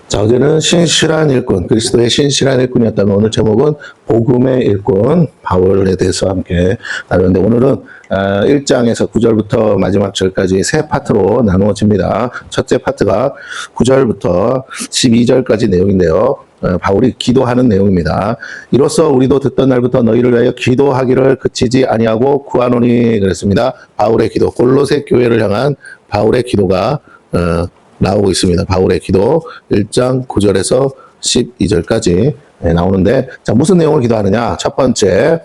자, 어제는 신실한 일꾼, 그리스도의 신실한 일꾼이었다면 오늘 제목은 복음의 일꾼, 바울에 대해서 함께 다루는데 오늘은 1장에서 9절부터 마지막 절까지 세 파트로 나누어집니다. 첫째 파트가 9절부터 12절까지 내용인데요. 바울이 기도하는 내용입니다. 이로써 우리도 듣던 날부터 너희를 위하여 기도하기를 그치지 아니하고 구하노니 그랬습니다. 바울의 기도, 골로새 교회를 향한 바울의 기도가 나오고 있습니다. 바울의 기도 1장 9절에서 12절까지 나오는데, 자, 무슨 내용을 기도하느냐? 첫 번째,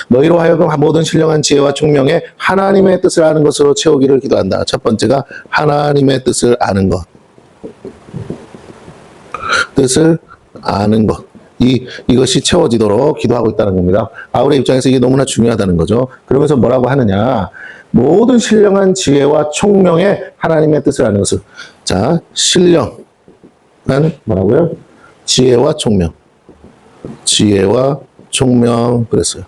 너희로 하여금 모든 신령한 지혜와 총명에 하나님의 뜻을 아는 것으로 채우기를 기도한다. 첫 번째가 하나님의 뜻을 아는 것. 뜻을 아는 것. 이것이 채워지도록 기도하고 있다는 겁니다. 바울의 입장에서 이게 너무나 중요하다는 거죠. 그러면서 뭐라고 하느냐? 모든 신령한 지혜와 총명에 하나님의 뜻을 아는 것을. 자, 신령한 뭐라고요? 지혜와 총명. 지혜와 총명 그랬어요.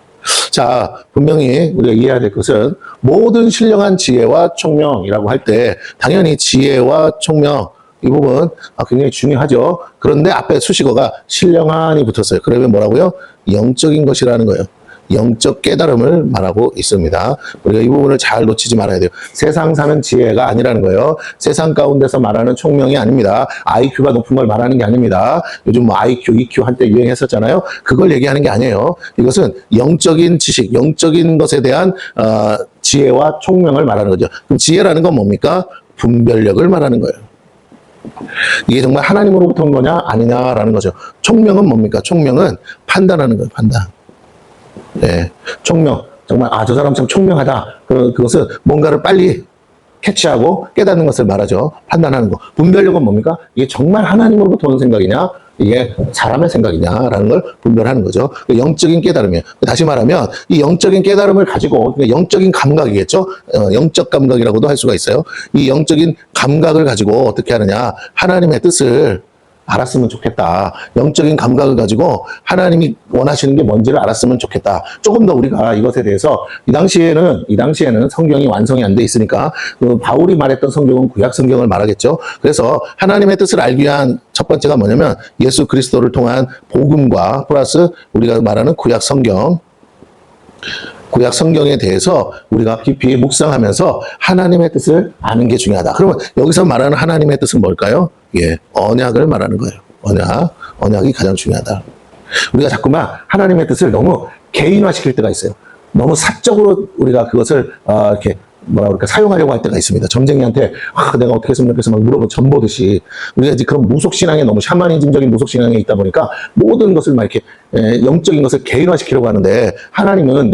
자, 분명히 우리가 이해해야 될 것은 모든 신령한 지혜와 총명이라고 할 때 당연히 지혜와 총명 이 부분 굉장히 중요하죠. 그런데 앞에 수식어가 신령한이 붙었어요. 그러면 뭐라고요? 영적인 것이라는 거예요. 영적 깨달음을 말하고 있습니다. 우리가 이 부분을 잘 놓치지 말아야 돼요. 세상 사는 지혜가 아니라는 거예요. 세상 가운데서 말하는 총명이 아닙니다. IQ가 높은 걸 말하는 게 아닙니다. 요즘 뭐 IQ, EQ 한때 유행했었잖아요. 그걸 얘기하는 게 아니에요. 이것은 영적인 지식, 영적인 것에 대한 지혜와 총명을 말하는 거죠. 그럼 지혜라는 건 뭡니까? 분별력을 말하는 거예요. 이게 정말 하나님으로부터 온 거냐 아니냐라는 거죠. 총명은 뭡니까? 총명은 판단하는 거예요. 판단. 네, 총명. 정말 저 사람 참 총명하다. 그것은 뭔가를 빨리 캐치하고 깨닫는 것을 말하죠. 판단하는 거. 분별력은 뭡니까? 이게 정말 하나님으로부터 온 생각이냐, 이게 사람의 생각이냐라는 걸 분별하는 거죠. 영적인 깨달음이에요. 다시 말하면 이 영적인 깨달음을 가지고, 영적인 감각이겠죠. 영적 감각이라고도 할 수가 있어요. 이 영적인 감각을 가지고 어떻게 하느냐, 하나님의 뜻을 알았으면 좋겠다. 영적인 감각을 가지고 하나님이 원하시는 게 뭔지를 알았으면 좋겠다. 조금 더 우리가 이것에 대해서 이 당시에는 성경이 완성이 안 돼 있으니까 바울이 말했던 성경은 구약 성경을 말하겠죠. 그래서 하나님의 뜻을 알기 위한 첫 번째가 뭐냐면 예수 그리스도를 통한 복음과 플러스 우리가 말하는 구약 성경에 대해서 우리가 깊이 묵상하면서 하나님의 뜻을 아는 게 중요하다. 그러면 여기서 말하는 하나님의 뜻은 뭘까요? 예, 언약을 말하는 거예요. 언약이 가장 중요하다. 우리가 자꾸만 하나님의 뜻을 너무 개인화시킬 때가 있어요. 너무 사적으로 우리가 그것을 이렇게 사용하려고 할 때가 있습니다. 점쟁이한테 내가 어떻게 했으면 좋겠어 막 물어보고 전보듯이 우리가 이제 그런 무속신앙에 너무 샤머니즘적인 무속신앙에 있다 보니까 모든 것을 막 이렇게 영적인 것을 개인화시키려고 하는데, 하나님은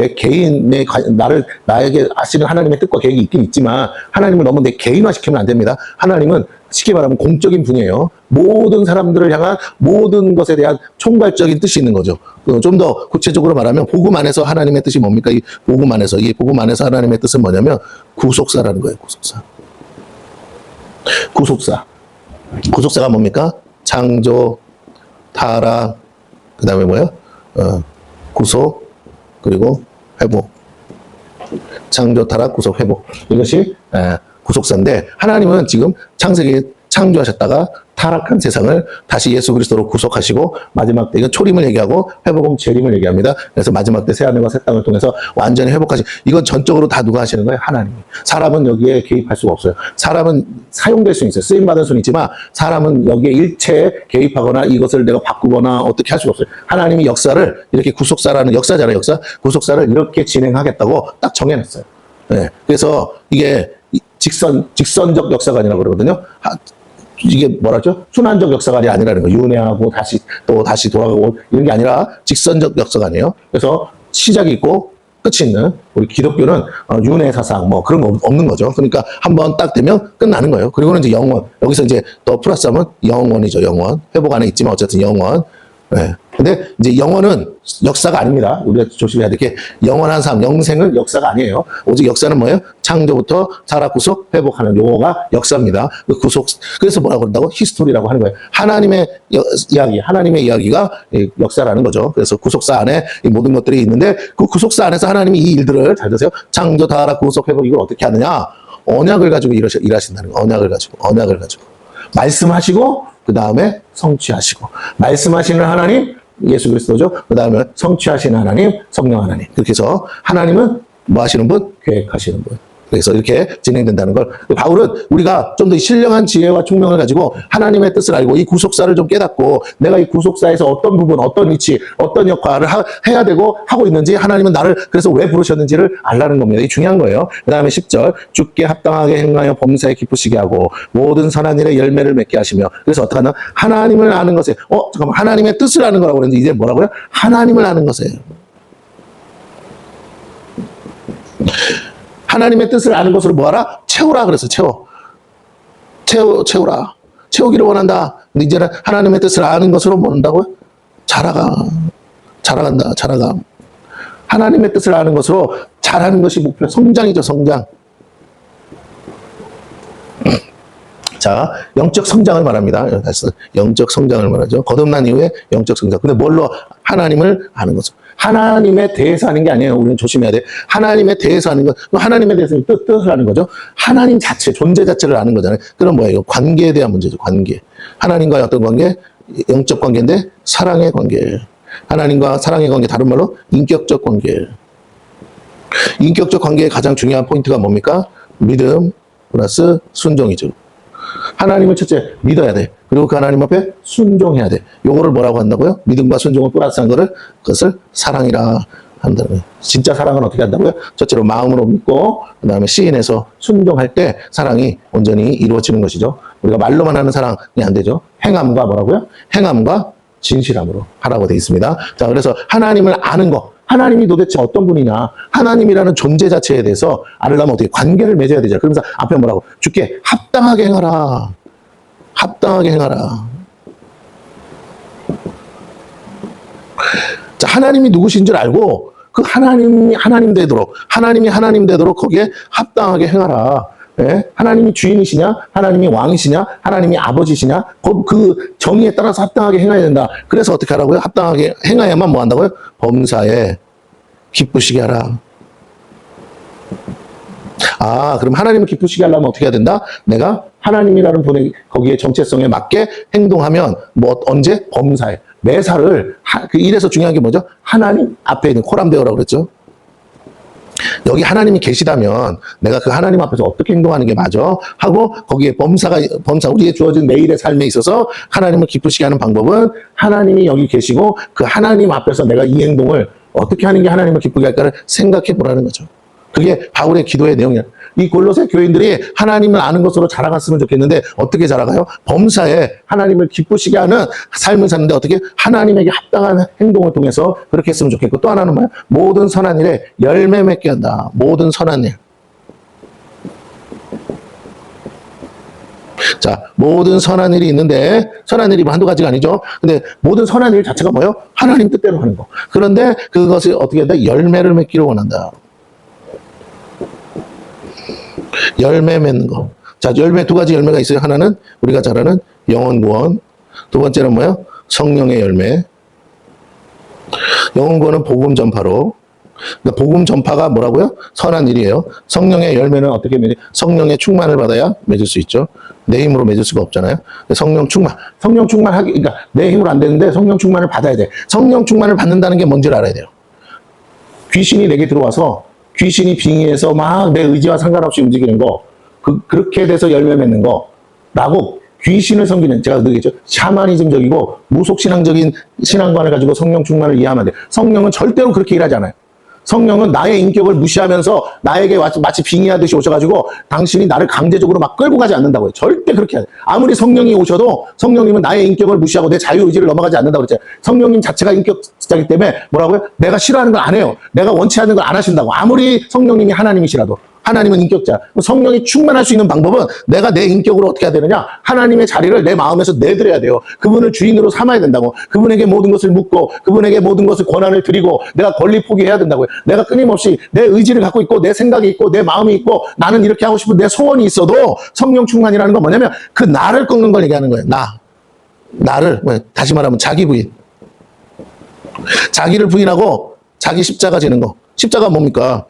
나에게 하시는 하나님의 뜻과 계획이 있긴 있지만 하나님을 너무 내 개인화시키면 안 됩니다. 하나님은 쉽게 말하면 공적인 분이에요. 모든 사람들을 향한 모든 것에 대한 총괄적인 뜻이 있는 거죠. 좀 더 구체적으로 말하면 복음 안에서 하나님의 뜻이 뭡니까? 이 복음 안에서 하나님의 뜻은 뭐냐면 구속사라는 거예요. 구속사가 뭡니까? 창조, 타락, 그 다음에 뭐예요? 구속, 그리고 회복. 창조, 타락, 구속, 회복. 이것이 구속사인데, 하나님은 지금 창세기에 창조하셨다가 타락한 세상을 다시 예수 그리스도로 구속하시고, 마지막 때 이건 초림을 얘기하고 회복은 재림을 얘기합니다. 그래서 마지막 때 새하늘과 새 땅을 통해서 완전히 이건 전적으로 다 누가 하시는 거예요? 하나님이. 사람은 여기에 개입할 수가 없어요. 사람은 사용될 수는 있어요. 쓰임받을 수는 있지만 사람은 여기에 일체에 개입하거나 이것을 내가 바꾸거나 어떻게 할 수가 없어요. 하나님이 역사를 이렇게 구속사라는 역사잖아요. 구속사를 이렇게 진행하겠다고 딱 정해놨어요. 네. 그래서 이게 직선적 역사가 아니라고 그러거든요. 이게 뭐라죠? 순환적 역사가 아니라는 거예요. 윤회하고 다시 돌아가고 이런 게 아니라 직선적 역사가 아니에요. 그래서 시작이 있고 끝이 있는, 우리 기독교는 윤회 사상 뭐 그런 거 없는 거죠. 그러니까 한번 딱 되면 끝나는 거예요. 그리고는 이제 영원, 여기서 이제 더 플러스하면 영원이죠. 영원. 회복 안에 있지만 어쨌든 영원. 네. 근데 이제 영원은 역사가 아닙니다. 우리가 조심해야 될 게, 영원한 삶, 영생은 역사가 아니에요. 오직 역사는 뭐예요? 창조부터 타락, 구속, 회복하는 요거가 역사입니다. 그래서 뭐라고 그런다고? 히스토리라고 하는 거예요. 하나님의 이야기가 역사라는 거죠. 그래서 구속사 안에 이 모든 것들이 있는데, 그 구속사 안에서 하나님이 이 일들을, 잘 드세요. 창조, 타락, 구속, 회복, 이걸 어떻게 하느냐? 언약을 가지고 일하신다는 거예요. 언약을 가지고. 말씀하시고 그 다음에 성취하시고. 말씀하시는 하나님, 예수 그리스도죠. 그 다음에 성취하시는 하나님, 성령 하나님. 그렇게 해서 하나님은 뭐 하시는 분? 계획하시는 분. 그래서 이렇게 진행된다는 걸. 바울은 우리가 좀 더 신령한 지혜와 총명을 가지고 하나님의 뜻을 알고 이 구속사를 좀 깨닫고 내가 이 구속사에서 어떤 부분, 어떤 위치, 어떤 역할을 해야 되고 하고 있는지 하나님은 나를 그래서 왜 부르셨는지를 알라는 겁니다. 이게 중요한 거예요. 그 다음에 10절 주께 합당하게 행하여 범사에 기쁘시게 하고 모든 선한 일에 열매를 맺게 하시며. 그래서 어떻게 하나? 하나님을 아는 것에 잠깐만, 하나님의 뜻을 아는 거라고 그랬는데 이제 뭐라고요? 하나님을 아는 것이에요. 하나님의 뜻을 아는 것으로 뭐하라? 채우라 그래서 채우라. 채우기를 원한다. 근데 이제는 하나님의 뜻을 아는 것으로 뭐 한다고요? 자라간다. 하나님의 뜻을 아는 것으로 자라는 것이 목표. 성장이죠, 성장. 자, 영적 성장을 말합니다. 영적 성장을 말하죠. 거듭난 이후에 영적 성장. 근데 뭘로? 하나님을 아는 것으로. 하나님에 대해서 하는 게 아니에요. 우리는 조심해야 돼. 하나님에 대해서 하는 거, 하나님에 대해서 뜻을 아는 거죠. 하나님 자체, 존재 자체를 아는 거잖아요. 그럼 뭐예요? 관계에 대한 문제죠. 관계. 하나님과의 어떤 관계? 영적 관계인데 사랑의 관계. 하나님과 사랑의 관계, 다른 말로 인격적 관계. 인격적 관계의 가장 중요한 포인트가 뭡니까? 믿음 플러스 순종이죠. 하나님을 첫째 믿어야 돼. 그리고 그 하나님 앞에 순종해야 돼. 요거를 뭐라고 한다고요? 믿음과 순종을 플러스한 거를 그것을 사랑이라 한다는 거예요. 진짜 사랑은 어떻게 한다고요? 첫째로 마음으로 믿고 그 다음에 시인해서 순종할 때 사랑이 온전히 이루어지는 것이죠. 우리가 말로만 하는 사랑이 안 되죠. 행함과 뭐라고요? 행함과 진실함으로 하라고 되어 있습니다. 자, 그래서 하나님을 아는 거. 하나님이 도대체 어떤 분이냐. 하나님이라는 존재 자체에 대해서 알려면 어떻게 관계를 맺어야 되죠. 그러면서 앞에 뭐라고? 주께 합당하게 행하라. 합당하게 행하라. 자, 하나님이 누구신 줄 알고 그 하나님이 하나님 되도록 거기에 합당하게 행하라. 예? 하나님이 주인이시냐? 하나님이 왕이시냐? 하나님이 아버지시냐? 그 정의에 따라서 합당하게 행해야 된다. 그래서 어떻게 하라고요? 합당하게 행해야만 뭐 한다고요? 범사에 기쁘시게 하라. 그럼 하나님을 기쁘시게 하려면 어떻게 해야 된다? 내가 하나님이라는 분의 거기에 정체성에 맞게 행동하면 언제? 범사에. 매사를 이래서 중요한 게 뭐죠? 하나님 앞에 있는 코람데오라고 그랬죠. 여기 하나님이 계시다면 내가 그 하나님 앞에서 어떻게 행동하는 게 맞아? 하고 거기에 범사 우리의 주어진 매일의 삶에 있어서 하나님을 기쁘시게 하는 방법은 하나님이 여기 계시고 그 하나님 앞에서 내가 이 행동을 어떻게 하는 게 하나님을 기쁘게 할까를 생각해 보라는 거죠. 그게 바울의 기도의 내용이야. 이 골로새 교인들이 하나님을 아는 것으로 자라갔으면 좋겠는데 어떻게 자라가요? 범사에 하나님을 기쁘시게 하는 삶을 사는데 어떻게? 하나님에게 합당한 행동을 통해서 그렇게 했으면 좋겠고, 또 하나는 뭐야? 모든 선한 일에 열매 맺게 한다. 모든 선한 일. 자, 모든 선한 일이 있는데 선한 일이 한두 가지가 아니죠. 근데 모든 선한 일 자체가 뭐예요? 하나님 뜻대로 하는 거. 그런데 그것이 어떻게 한다? 열매를 맺기를 원한다. 열매 맺는 거. 자, 열매 두 가지 열매가 있어요. 하나는 우리가 잘 아는 영혼 구원. 두 번째는 뭐예요? 성령의 열매. 영혼 구원은 복음 전파로. 그러니까 복음 전파가 뭐라고요? 선한 일이에요. 성령의 열매는 어떻게 맺냐? 성령의 충만을 받아야 맺을 수 있죠. 내 힘으로 맺을 수가 없잖아요. 성령 충만하기, 그러니까 내 힘으로 안 되는데 성령 충만을 받아야 돼. 성령 충만을 받는다는 게 뭔지를 알아야 돼요. 귀신이 내게 들어와서 귀신이 빙의해서 막 내 의지와 상관없이 움직이는 거, 그렇게 돼서 열매 맺는 거, 라고 귀신을 섬기는, 제가 느끼겠죠? 샤머니즘적이고 무속신앙적인 신앙관을 가지고 성령 충만을 이해하면 돼. 성령은 절대로 그렇게 일하지 않아요. 성령은 나의 인격을 무시하면서 나에게 마치 빙의하듯이 오셔가지고 당신이 나를 강제적으로 막 끌고 가지 않는다고요. 절대 그렇게 하지. 아무리 성령이 오셔도 성령님은 나의 인격을 무시하고 내 자유의지를 넘어가지 않는다고 그랬잖아요. 성령님 자체가 인격자이기 때문에 뭐라고요? 내가 싫어하는 걸 안 해요. 내가 원치 않는 걸 안 하신다고. 아무리 성령님이 하나님이시라도. 하나님은 인격자. 성령이 충만할 수 있는 방법은 내가 내 인격으로 어떻게 해야 되느냐? 하나님의 자리를 내 마음에서 내드려야 돼요. 그분을 주인으로 삼아야 된다고. 그분에게 모든 것을 묻고 그분에게 모든 것을 권한을 드리고 내가 권리 포기해야 된다고요. 내가 끊임없이 내 의지를 갖고 있고 내 생각이 있고 내 마음이 있고 나는 이렇게 하고 싶은 내 소원이 있어도 성령 충만이라는 건 뭐냐면 그 나를 꺾는 걸 얘기하는 거예요. 나를, 다시 말하면 자기 부인. 자기를 부인하고 자기 십자가 지는 거. 십자가 뭡니까?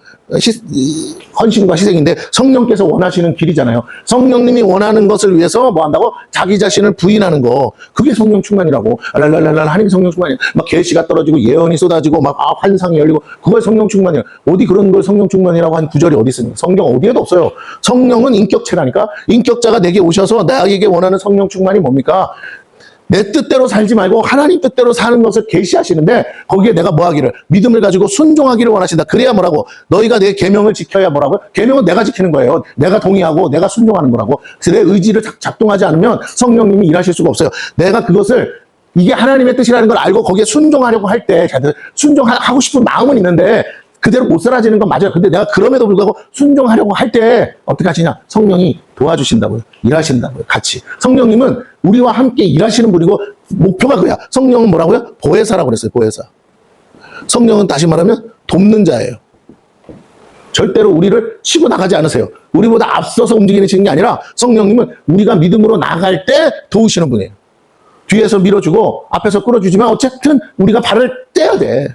헌신과 희생인데 성령께서 원하시는 길이잖아요. 성령님이 원하는 것을 위해서 뭐 한다고? 자기 자신을 부인하는 거. 그게 성령 충만이라고. 랄랄랄랄 하나님 성령 충만이야. 막 계시가 떨어지고 예언이 쏟아지고 막 환상이 열리고 그걸 성령 충만이야. 어디 그런 걸 성령 충만이라고 한 구절이 어디 있습니까? 성경 어디에도 없어요. 성령은 인격체라니까. 인격자가 내게 오셔서 나에게 원하는 성령 충만이 뭡니까? 내 뜻대로 살지 말고 하나님 뜻대로 사는 것을 계시하시는데 거기에 내가 뭐 하기를 믿음을 가지고 순종하기를 원하신다. 그래야 뭐라고? 너희가 내 계명을 지켜야 뭐라고? 계명은 내가 지키는 거예요. 내가 동의하고 내가 순종하는 거라고. 내 의지를 작동하지 않으면 성령님이 일하실 수가 없어요. 내가 그것을 이게 하나님의 뜻이라는 걸 알고 거기에 순종하려고 할 때 순종하고 싶은 마음은 있는데 그대로 못 살아지는 건 맞아요. 근데 내가 그럼에도 불구하고 순종하려고 할 때 어떻게 하시냐? 성령이 도와주신다고요. 일하신다고요. 같이. 성령님은 우리와 함께 일하시는 분이고 목표가 그야. 성령은 뭐라고요? 보혜사라고 그랬어요. 보혜사. 성령은 다시 말하면 돕는 자예요. 절대로 우리를 치고 나가지 않으세요. 우리보다 앞서서 움직이시는 게 아니라 성령님은 우리가 믿음으로 나갈 때 도우시는 분이에요. 뒤에서 밀어주고 앞에서 끌어주지만 어쨌든 우리가 발을 떼야 돼.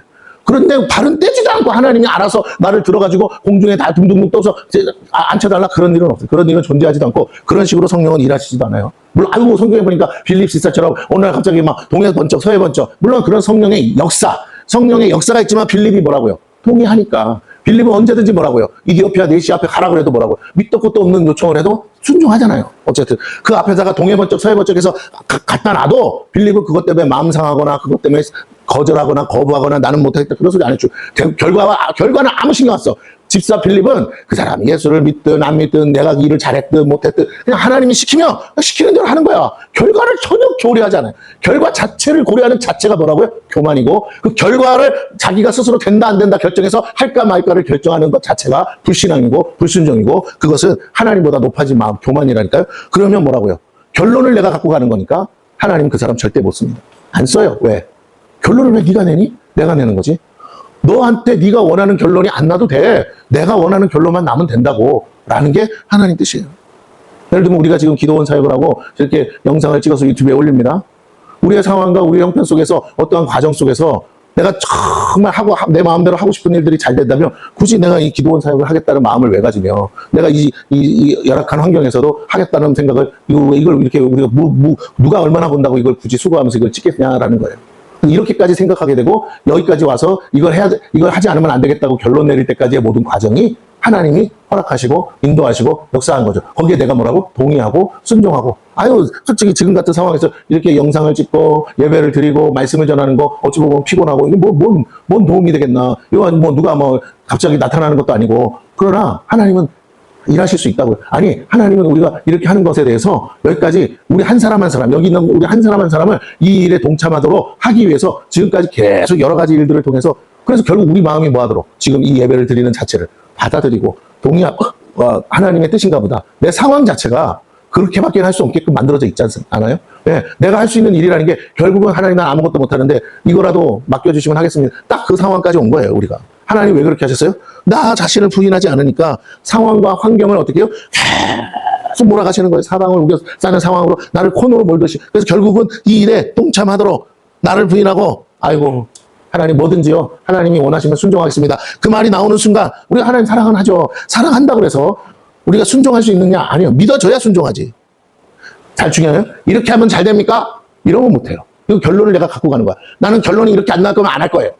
그런데 발은 떼지도 않고 하나님이 알아서 나를 들어가지고 공중에 다 둥둥둥 떠서 앉혀달라 그런 일은 없어요. 그런 일은 존재하지도 않고 그런 식으로 성령은 일하시지도 않아요. 물론 아이고 성경에 보니까 빌립 지사처럼 어느 날 갑자기 막 동해 번쩍 서해 번쩍 물론 그런 성령의 역사가 있지만 빌립이 뭐라고요? 동의하니까. 빌립은 언제든지 뭐라고요? 이디오피아 내시 앞에 가라 그래도 뭐라고요? 밑도 끝도 없는 요청을 해도 순종하잖아요. 어쨌든 그 앞에다가 동해 번쩍 서해 번쩍해서 갖다 놔도 빌립은 그것 때문에 마음 상하거나 그것 때문에 거절하거나 거부하거나 나는 못하겠다 그런 소리 안 했죠. 결과는 아무 신경 안 써. 집사 빌립은 그 사람이 예수를 믿든 안 믿든 내가 일을 잘했든 못했든 그냥 하나님이 시키면 시키는 대로 하는 거야. 결과를 전혀 고려하지 않아요. 결과 자체를 고려하는 자체가 뭐라고요? 교만이고 그 결과를 자기가 스스로 된다 안 된다 결정해서 할까 말까를 결정하는 것 자체가 불신앙이고 불순종이고 그것은 하나님보다 높아진 마음 교만이라니까요. 그러면 뭐라고요? 결론을 내가 갖고 가는 거니까 하나님 그 사람 절대 못 씁니다. 안 써요. 왜? 결론을 왜 네가 내니? 내가 내는 거지. 너한테 네가 원하는 결론이 안 나도 돼. 내가 원하는 결론만 나면 된다고 라는 게 하나님 뜻이에요. 예를 들면 우리가 지금 기도원 사역을 하고 이렇게 영상을 찍어서 유튜브에 올립니다. 우리의 상황과 우리의 형편 속에서 어떠한 과정 속에서 내가 정말 내 마음대로 하고 싶은 일들이 잘 된다면 굳이 내가 이 기도원 사역을 하겠다는 마음을 왜 가지며 내가 이 열악한 환경에서도 하겠다는 생각을 이걸 이렇게 우리가 누가 얼마나 본다고 이걸 굳이 수고하면서 이걸 찍겠냐라는 거예요. 이렇게까지 생각하게 되고 여기까지 와서 이걸 하지 않으면 안 되겠다고 결론 내릴 때까지의 모든 과정이 하나님이 허락하시고 인도하시고 역사한 거죠. 거기에 내가 뭐라고? 동의하고 순종하고. 아유 솔직히 지금 같은 상황에서 이렇게 영상을 찍고 예배를 드리고 말씀을 전하는 거 어찌 보면 피곤하고 이게 뭔 도움이 되겠나. 이건 뭐 누가 뭐 갑자기 나타나는 것도 아니고. 그러나 하나님은 일하실 수 있다고요. 아니 하나님은 우리가 이렇게 하는 것에 대해서 여기까지 우리 한 사람 한 사람 여기 있는 우리 한 사람 한 사람을 이 일에 동참하도록 하기 위해서 지금까지 계속 여러 가지 일들을 통해서 그래서 결국 우리 마음이 뭐하도록 지금 이 예배를 드리는 자체를 받아들이고 동의하고 하나님의 뜻인가 보다. 내 상황 자체가 그렇게밖에 할 수 없게끔 만들어져 있지 않아요? 네, 내가 할 수 있는 일이라는 게 결국은 하나님 난 아무것도 못하는데 이거라도 맡겨주시면 하겠습니다. 딱 그 상황까지 온 거예요 우리가. 하나님 왜 그렇게 하셨어요? 나 자신을 부인하지 않으니까 상황과 환경을 어떻게 해요? 계속 몰아가시는 거예요. 사방을 우겨 싸는 상황으로 나를 코너로 몰듯이. 그래서 결국은 이 일에 동참하도록 나를 부인하고 아이고 하나님 뭐든지요. 하나님이 원하시면 순종하겠습니다. 그 말이 나오는 순간 우리가 하나님 사랑은 하죠. 사랑한다 그래서 우리가 순종할 수 있느냐? 아니요. 믿어줘야 순종하지. 잘 중요해요. 이렇게 하면 잘 됩니까? 이런 건 못해요. 이거 결론을 내가 갖고 가는 거야. 나는 결론이 이렇게 안 나올 거면 안 할 거예요.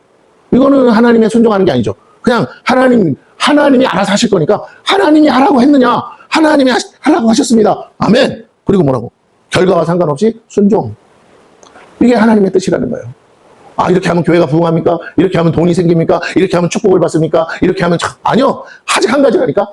이거는 하나님의 순종하는 게 아니죠. 그냥 하나님이 알아서 하실 거니까 하나님이 하라고 했느냐? 하나님이 하라고 하셨습니다. 아멘. 그리고 뭐라고? 결과와 상관없이 순종. 이게 하나님의 뜻이라는 거예요. 아 이렇게 하면 교회가 부흥합니까? 이렇게 하면 돈이 생깁니까? 이렇게 하면 축복을 받습니까? 이렇게 하면 아니요. 아직 한 가지라니까.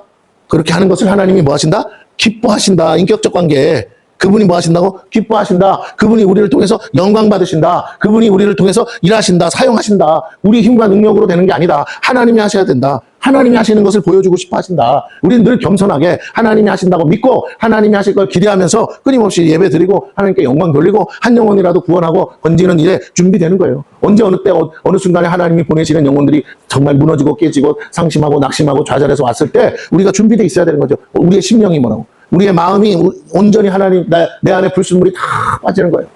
그렇게 하는 것을 하나님이 뭐 하신다? 기뻐하신다. 인격적 관계. 그분이 뭐 하신다고? 기뻐하신다. 그분이 우리를 통해서 영광 받으신다. 그분이 우리를 통해서 일하신다. 사용하신다. 우리 힘과 능력으로 되는 게 아니다. 하나님이 하셔야 된다. 하나님이 하시는 것을 보여주고 싶어 하신다. 우리는 늘 겸손하게 하나님이 하신다고 믿고 하나님이 하실 걸 기대하면서 끊임없이 예배 드리고 하나님께 영광 돌리고 한 영혼이라도 구원하고 건지는 일에 준비되는 거예요. 언제 어느 때 어느 순간에 하나님이 보내시는 영혼들이 정말 무너지고 깨지고 상심하고 낙심하고 좌절해서 왔을 때 우리가 준비되어 있어야 되는 거죠. 우리의 심령이 뭐라고? 우리의 마음이 온전히 하나님 내 안에 불순물이 다 빠지는 거예요.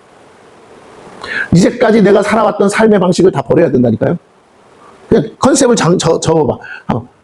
이제까지 내가 살아왔던 삶의 방식을 다 버려야 된다니까요. 그냥 컨셉을 접어봐.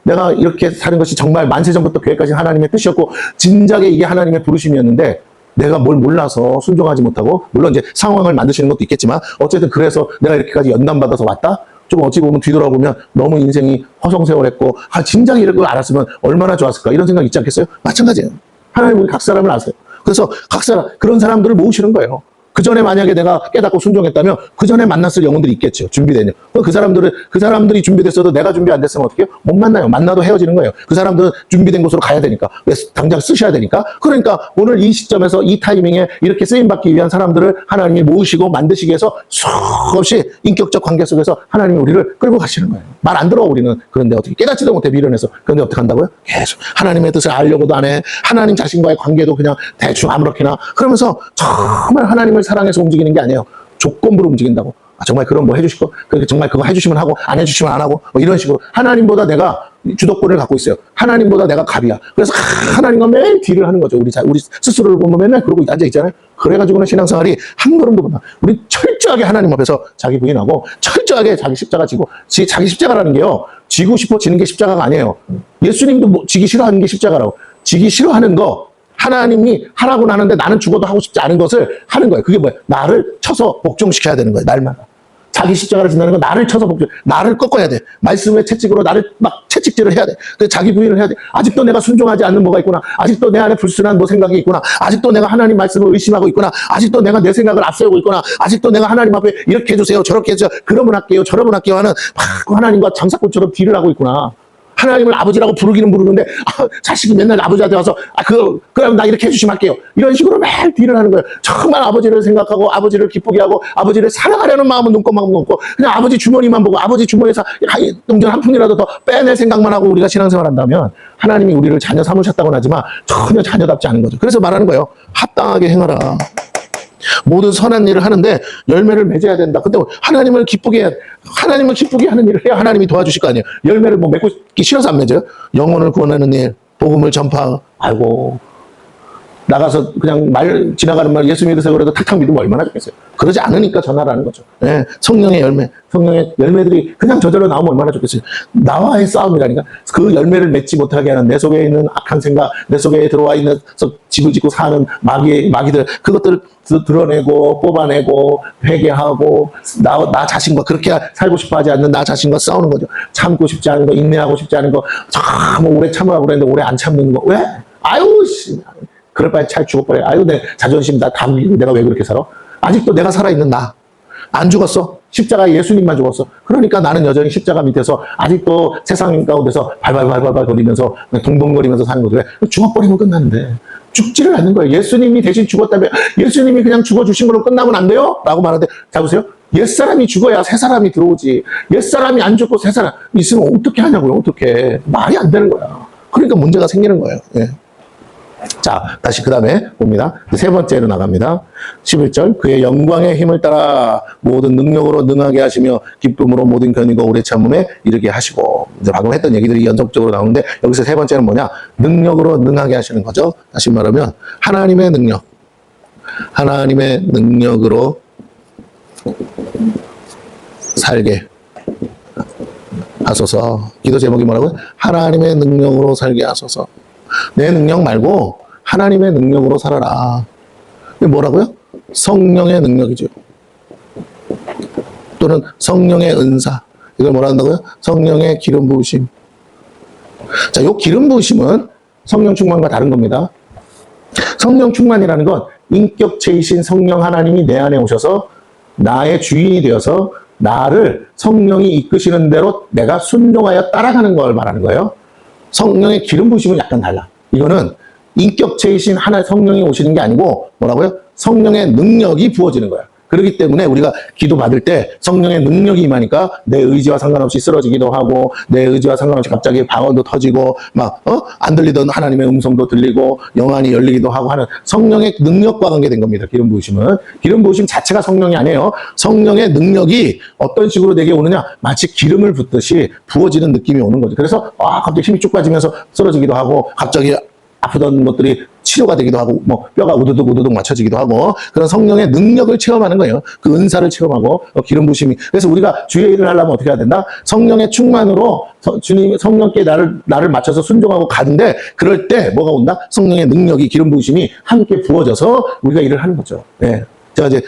내가 이렇게 사는 것이 정말 만세전부터 계획하신 하나님의 뜻이었고 진작에 이게 하나님의 부르심이었는데 내가 뭘 몰라서 순종하지 못하고, 물론 이제 상황을 만드시는 것도 있겠지만 어쨌든 그래서 내가 이렇게까지 연단받아서 왔다? 좀 어찌 보면 뒤돌아보면 너무 인생이 허송세월했고 진작에 이런 걸 알았으면 얼마나 좋았을까 이런 생각 있지 않겠어요? 마찬가지예요. 하나님은 각 사람을 아세요. 그래서 각 사람, 그런 사람들을 모으시는 거예요. 그 전에 만약에 내가 깨닫고 순종했다면 그 전에 만났을 영혼들이 있겠죠. 준비된 영. 그 사람들이 준비됐어도 내가 준비 안 됐으면 어떻게 해요? 못 만나요. 만나도 헤어지는 거예요. 그 사람들은 준비된 곳으로 가야 되니까. 왜? 당장 쓰셔야 되니까. 그러니까 오늘 이 시점에서 이 타이밍에 이렇게 쓰임받기 위한 사람들을 하나님이 모으시고 만드시기 위해서 수없이 인격적 관계 속에서 하나님이 우리를 끌고 가시는 거예요. 말 안 들어 우리는. 그런데 어떻게 깨닫지도 못해 미련해서. 그런데 어떻게 한다고요? 계속 하나님의 뜻을 알려고도 안 해. 하나님 자신과의 관계도 그냥 대충 아무렇게나. 그러면서 정말 하나님을 사랑해서 움직이는 게 아니에요. 조건부로 움직인다고. 정말 그럼 뭐 해주실 거? 정말 그거 해주시면 하고 안 해주시면 안 하고 뭐 이런 식으로. 하나님보다 내가 주도권을 갖고 있어요. 하나님보다 내가 갑이야. 그래서 하나님과 매일 딜을 하는 거죠. 우리 스스로를 보면 맨날 그러고 앉아 있잖아요. 그래가지고는 신앙생활이 한 걸음도 못 나. 우리 철저하게 하나님 앞에서 자기 부인하고 철저하게 자기 십자가 지고, 자기 십자가라는 게요. 지고 싶어 지는 게 십자가가 아니에요. 예수님도 지기 싫어하는 게 십자가라고. 지기 싫어하는 거, 하나님이 하라고 하는데 나는 죽어도 하고 싶지 않은 것을 하는 거예요. 그게 뭐예요? 나를 쳐서 복종시켜야 되는 거예요. 날마다. 자기 십자가를 진다는 건 나를 쳐서 나를 꺾어야 돼. 말씀의 채찍으로 나를 막 채찍질을 해야 돼. 그래서 자기 부인을 해야 돼. 아직도 내가 순종하지 않는 뭐가 있구나. 아직도 내 안에 불순한 뭐 생각이 있구나. 아직도 내가 하나님 말씀을 의심하고 있구나. 아직도 내가 내 생각을 앞세우고 있구나. 아직도 내가 하나님 앞에 이렇게 해주세요. 저렇게 해주세요. 그러면 할게요. 저러면 할게요 하는 막 하나님과 장사꾼처럼 딜을 하고 있구나. 하나님을 아버지라고 부르기는 부르는데 자식이 맨날 아버지한테 와서 그럼 나 이렇게 해주시면 할게요. 이런 식으로 매일 딜을 하는 거예요. 정말 아버지를 생각하고 아버지를 기쁘게 하고 아버지를 사랑하려는 마음은 눈꼽만큼 없고 그냥 아버지 주머니만 보고 아버지 주머니에서 동전 한 푼이라도 더 빼낼 생각만 하고 우리가 신앙생활 한다면 하나님이 우리를 자녀 삼으셨다고는 하지만 전혀 자녀답지 않은 거죠. 그래서 말하는 거예요. 합당하게 행하라. 모든 선한 일을 하는데 열매를 맺어야 된다. 근데 하나님을 기쁘게 하는 일을 해야 하나님이 도와주실 거 아니에요. 열매를 뭐 맺고 싫어서 안 맺어요? 영혼을 구원하는 일, 복음을 전파, 아이고 나가서 그냥 지나가는 말 예수 믿으세요 그래도 탁탁 믿으면 얼마나 좋겠어요. 그러지 않으니까 전하라는 거죠. 네, 성령의 열매들이 그냥 저절로 나오면 얼마나 좋겠어요. 나와의 싸움이라니까. 그 열매를 맺지 못하게 하는 내 속에 있는 악한 생각, 내 속에 들어와 있는 집을 짓고 사는 마귀들, 그것들을 드러내고 뽑아내고 회개하고 나 자신과 그렇게 살고 싶어 하지 않는 나 자신과 싸우는 거죠. 참고 싶지 않은 거, 인내하고 싶지 않은 거, 참 오래 참으라고 그랬는데 오래 안 참는 거. 왜? 아유 씨. 그럴 바에 잘 죽어버려. 아유, 내 자존심 다 물리고 내가 왜 그렇게 살아? 아직도 내가 살아있는 나. 안 죽었어. 십자가 예수님만 죽었어. 그러니까 나는 여전히 십자가 밑에서 아직도 세상 가운데서 발발발발발 거리면서 동동거리면서 사는 거죠. 왜? 죽어버리면 끝나는데. 죽지를 않는 거예요. 예수님이 대신 죽었다면 예수님이 그냥 죽어주신 걸로 끝나면 안 돼요? 라고 말하는데 자 보세요. 옛사람이 죽어야 새사람이 들어오지. 옛사람이 안 죽고 새사람 있으면 어떻게 하냐고요. 어떻게. 말이 안 되는 거야. 그러니까 문제가 생기는 거예요. 예. 자, 다시 그 다음에 봅니다. 세 번째로 나갑니다. 11절. 그의 영광의 힘을 따라 모든 능력으로 능하게 하시며 기쁨으로 모든 견인과 오래 참음에 이르게 하시고. 이제 방금 했던 얘기들이 연속적으로 나오는데 여기서 세 번째는 뭐냐? 능력으로 능하게 하시는 거죠. 다시 말하면 하나님의 능력. 하나님의 능력으로 살게 하소서. 기도 제목이 뭐라고요? 하나님의 능력으로 살게 하소서. 내 능력 말고 하나님의 능력으로 살아라. 이게 뭐라고요? 성령의 능력이죠. 또는 성령의 은사. 이걸 뭐라 한다고요? 성령의 기름 부으심. 자, 요 기름 부으심은 성령 충만과 다른 겁니다. 성령 충만이라는 건 인격체이신 성령 하나님이 내 안에 오셔서 나의 주인이 되어서 나를 성령이 이끄시는 대로 내가 순종하여 따라가는 걸 말하는 거예요. 성령의 기름 부으심은 약간 달라. 이거는 인격체이신 하나의 성령이 오시는 게 아니고 뭐라고요? 성령의 능력이 부어지는 거야. 그렇기 때문에 우리가 기도 받을 때 성령의 능력이 임하니까 내 의지와 상관없이 쓰러지기도 하고 내 의지와 상관없이 갑자기 방언도 터지고 막 안 들리던 하나님의 음성도 들리고 영안이 열리기도 하고 하는 성령의 능력과 관계된 겁니다. 기름 부으심은. 기름 부으심 자체가 성령이 아니에요. 성령의 능력이 어떤 식으로 내게 오느냐? 마치 기름을 붓듯이 부어지는 느낌이 오는 거죠. 그래서 갑자기 힘이 쭉 빠지면서 쓰러지기도 하고 갑자기 아프던 것들이 치료가 되기도 하고, 뭐, 뼈가 우두둑 맞춰지기도 하고, 그런 성령의 능력을 체험하는 거예요. 그 은사를 체험하고, 기름 부심이. 그래서 우리가 주의 일을 하려면 어떻게 해야 된다? 성령의 충만으로 주님, 성령께 나를 맞춰서 순종하고 가는데, 그럴 때 뭐가 온다? 성령의 능력이, 기름 부심이 함께 부어져서 우리가 일을 하는 거죠. 예. 제가 이제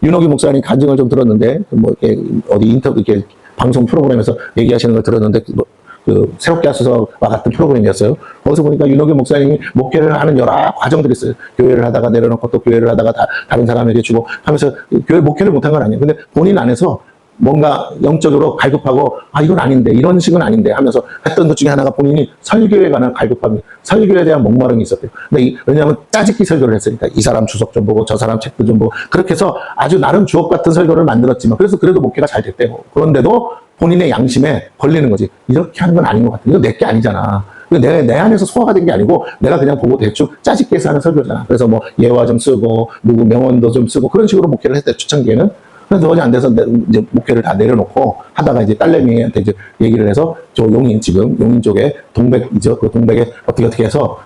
윤호기 목사님 간증을 좀 들었는데, 뭐, 이렇게 어디 인터뷰, 이렇게 방송 프로그램에서 얘기하시는 걸 들었는데, 새롭게 하소서와 같은 프로그램이었어요. 거기서 보니까 윤호기 목사님이 목회를 하는 여러 과정들이 있어요. 교회를 하다가 내려놓고 또 교회를 하다가 다른 사람에게 주고 하면서 교회 목회를 못한 건 아니에요. 근데 본인 안에서 뭔가 영적으로 갈급하고, 이건 아닌데, 이런 식은 아닌데 하면서 했던 것 중에 하나가 본인이 설교에 관한 갈급함이, 설교에 대한 목마름이 있었대요. 근데 왜냐하면 짜집기 설교를 했으니까 이 사람 주석 좀 보고 저 사람 책도 좀 보고 그렇게 해서 아주 나름 주옥 같은 설교를 만들었지만 그래도 목회가 잘 됐대요. 그런데도 본인의 양심에 걸리는 거지. 이렇게 하는 건 아닌 것 같아. 이거 내게 아니잖아. 내 안에서 소화가 된 게 아니고 내가 그냥 보고 대충 짜집기 해서 하는 설교잖아. 그래서 뭐 예화 좀 쓰고 누구 명언도 좀 쓰고 그런 식으로 목회를 했대, 초창기에는. 그래서 도저히 안 돼서 이제 목회를 다 내려놓고 하다가 이제 딸내미한테 이제 얘기를 해서 저 용인 쪽에 동백이죠. 그 동백에 어떻게 해서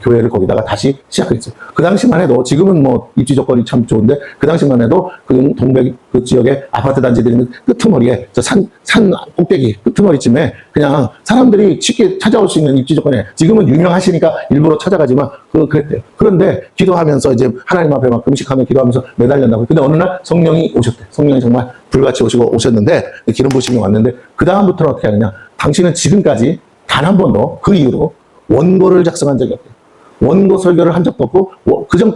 교회를 거기다가 다시 시작했죠. 그 당시만 해도 지금은 뭐 입지 조건이 참 좋은데 그 당시만 해도 그 동백 그 지역에 아파트 단지들이 있는 끄트머리에 저 산 꼭대기 끄트머리쯤에 그냥 사람들이 쉽게 찾아올 수 있는 입지 조건에 지금은 유명하시니까 일부러 찾아가지만 그랬대요. 그런데 기도하면서 이제 하나님 앞에 막 금식하며 기도하면서 매달렸다고. 근데 어느 날 성령이 오셨대. 성령이 정말 불같이 오셨는데 기름 부심이 왔는데 그 다음부터는 어떻게 하느냐? 당신은 지금까지 단 한 번도 그 이후로 원고를 작성한 적이 없대요. 원고 설교를 한 적도 없고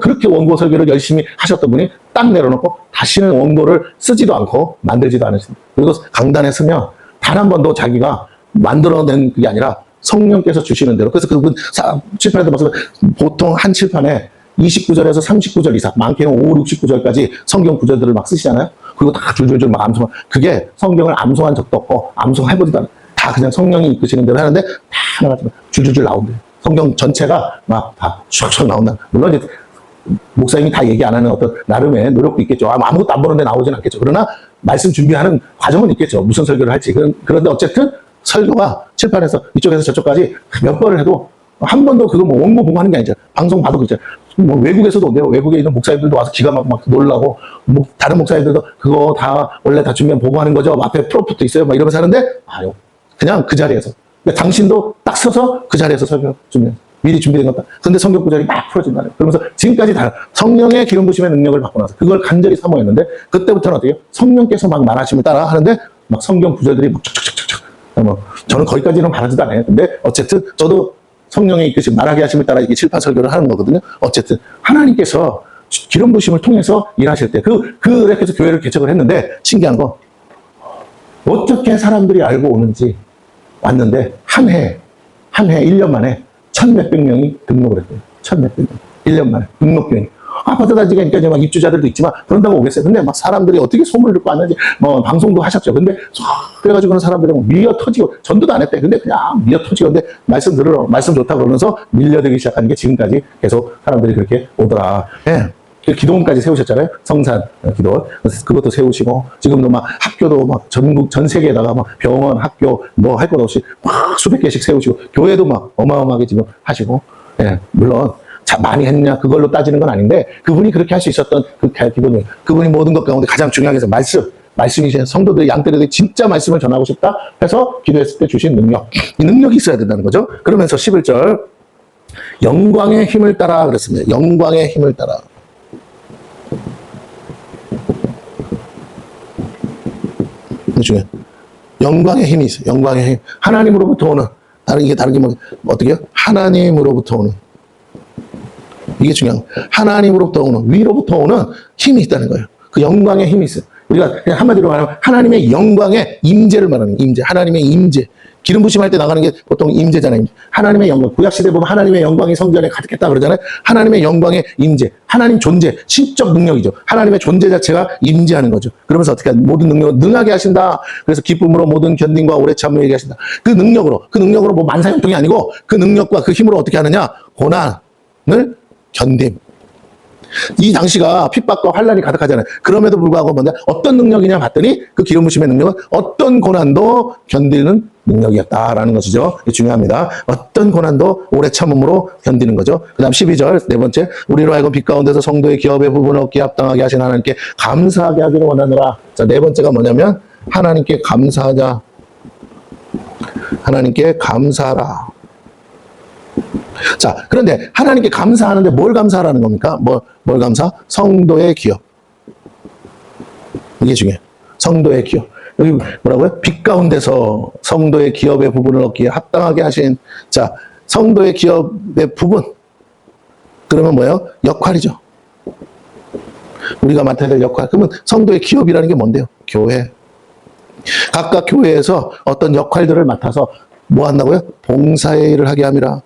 그렇게 원고 설교를 열심히 하셨던 분이 딱 내려놓고 다시는 원고를 쓰지도 않고 만들지도 않으십니다. 그리고 강단에 서면 단 한 번도 자기가 만들어낸 그게 아니라 성령께서 주시는 대로. 그래서 그분 칠판에도 봐서 보통 한 칠판에 29절에서 39절 이상, 많게는 5, 69절까지 성경 구절들을 막 쓰시잖아요. 그리고 다 줄줄줄 막 암송. 그게 성경을 암송한 적도 없고 암송해보지도 않아요. 다 그냥 성령이 이끄시는 대로 하는데 다 하나같이 줄줄줄 나온대요. 성경 전체가 막 다 슉슉 나온다. 물론 이제 목사님이 다 얘기 안 하는 어떤 나름의 노력도 있겠죠. 아무것도 안 보는데 나오진 않겠죠. 그러나 말씀 준비하는 과정은 있겠죠. 무슨 설교를 할지. 그런데 어쨌든 설교가 칠판에서 이쪽에서 저쪽까지 몇 번을 해도 한 번도 그거 뭐 원고 보고 하는 게 아니죠. 방송 봐도 그렇죠. 뭐 외국에서도 온대요. 외국에 있는 목사님들도 와서 기가 막 놀라고, 뭐 다른 목사님들도 그거 다 원래 다 준비하면 보고하는 거죠. 앞에 프로프트 있어요. 막 이러면서 하는데 그냥 그 자리에서. 그러니까 당신도 딱 서서 그 자리에서 설교 준비해. 미리 준비된 것다. 그런데 성경 구절이 막 풀어진다는 거예요. 그러면서 지금까지 다 성령의 기름 부심의 능력을 받고 나서 그걸 간절히 사모했는데 그때부터는 어떻게 해요? 성령께서 막 말하심을 따라 하는데 막 성경 구절들이 막 촉촉촉촉. 저는 거기까지는 바라지도 않아요. 근데 어쨌든 저도 성령의 이끄심 말하게 하심을 따라 이게 칠판 설교를 하는 거거든요. 어쨌든 하나님께서 기름 부심을 통해서 일하실 때 그렇게 해서 교회를 개척을 했는데 신기한 거 어떻게 사람들이 알고 오는지 왔는데 한 해 1년 만에 1,몇백 명이 등록을 했대요. 1,몇백 명. 1년 만에 등록교인이. 아파트 단지가 이제 막 입주자들도 있지만 그런다고 오겠어요. 근데 막 사람들이 어떻게 소문을 듣고 왔는지 뭐 방송도 하셨죠. 근데 그래가지고 그런 사람들이 미어 터지고 전도도 안 했대. 근데 그냥 미어 터지고 근데 말씀 들으러 말씀 좋다고 그러면서 밀려들기 시작하는 게 지금까지 계속 사람들이 그렇게 오더라. 예. 기도원까지 세우셨잖아요. 성산 기도원. 그것도 세우시고, 지금도 막 학교도 막 전국, 전 세계에다가 막 병원, 학교, 뭐 할 것 없이 막 수백 개씩 세우시고, 교회도 막 어마어마하게 지금 하시고, 예, 물론, 많이 했냐, 그걸로 따지는 건 아닌데, 그분이 그렇게 할 수 있었던 기본이, 그분이 모든 것 가운데 가장 중요하게 해서 말씀이신 성도들, 양떼들이 진짜 말씀을 전하고 싶다 해서 기도했을 때 주신 능력. 이 능력이 있어야 된다는 거죠. 그러면서 11절, 영광의 힘을 따라 그랬습니다. 영광의 힘을 따라. 중에 영광의 힘이 있어요. 영광의 힘. 하나님으로부터 오는 다른 게 뭐 어떻게요? 하나님으로부터 오는 이게 중요한 거예요. 하나님으로부터 오는 위로부터 오는 힘이 있다는 거예요. 그 영광의 힘이 있어요. 우리가 그냥 한마디로 말하면 하나님의 영광의 임재를 말하는 임재. 하나님의 임재. 기름 부심할 때 나가는 게 보통 임재잖아요. 임재. 하나님의 영광. 구약시대 보면 하나님의 영광이 성전에 가득했다 그러잖아요. 하나님의 영광의 임재. 하나님 존재. 신적 능력이죠. 하나님의 존재 자체가 임재하는 거죠. 그러면서 어떻게 모든 능력을 능하게 하신다. 그래서 기쁨으로 모든 견딘과 오래 참을 얘기하신다. 그 능력으로 뭐 만사형통이 아니고 그 능력과 그 힘으로 어떻게 하느냐. 고난을 견딤. 이 당시가 핍박과 환란이 가득하잖아요. 그럼에도 불구하고 뭔가 어떤 능력이냐 봤더니 그 기름 부심의 능력은 어떤 고난도 견디는 능력이었다라는 것이죠. 이게 중요합니다. 어떤 고난도 오래 참음으로 견디는 거죠. 그 다음 12절 네 번째, 우리로 하여금 빛 가운데서 성도의 기업의 부분을 얻기에 합당하게 하신 하나님께 감사하게 하기를 원하노라. 자, 네 번째가 뭐냐면 하나님께 감사하자. 하나님께 감사하라. 자, 그런데 하나님께 감사하는데 뭘 감사하라는 겁니까? 뭘 감사? 성도의 기업. 이게 중요해요. 성도의 기업. 여기 뭐라고요? 빛 가운데서 성도의 기업의 부분을 얻기에 합당하게 하신, 자, 성도의 기업의 부분. 그러면 뭐예요? 역할이죠. 우리가 맡아야 될 역할. 그러면 성도의 기업이라는 게 뭔데요? 교회. 각각 교회에서 어떤 역할들을 맡아서 뭐 한다고요? 봉사의 일을 하게 함이라.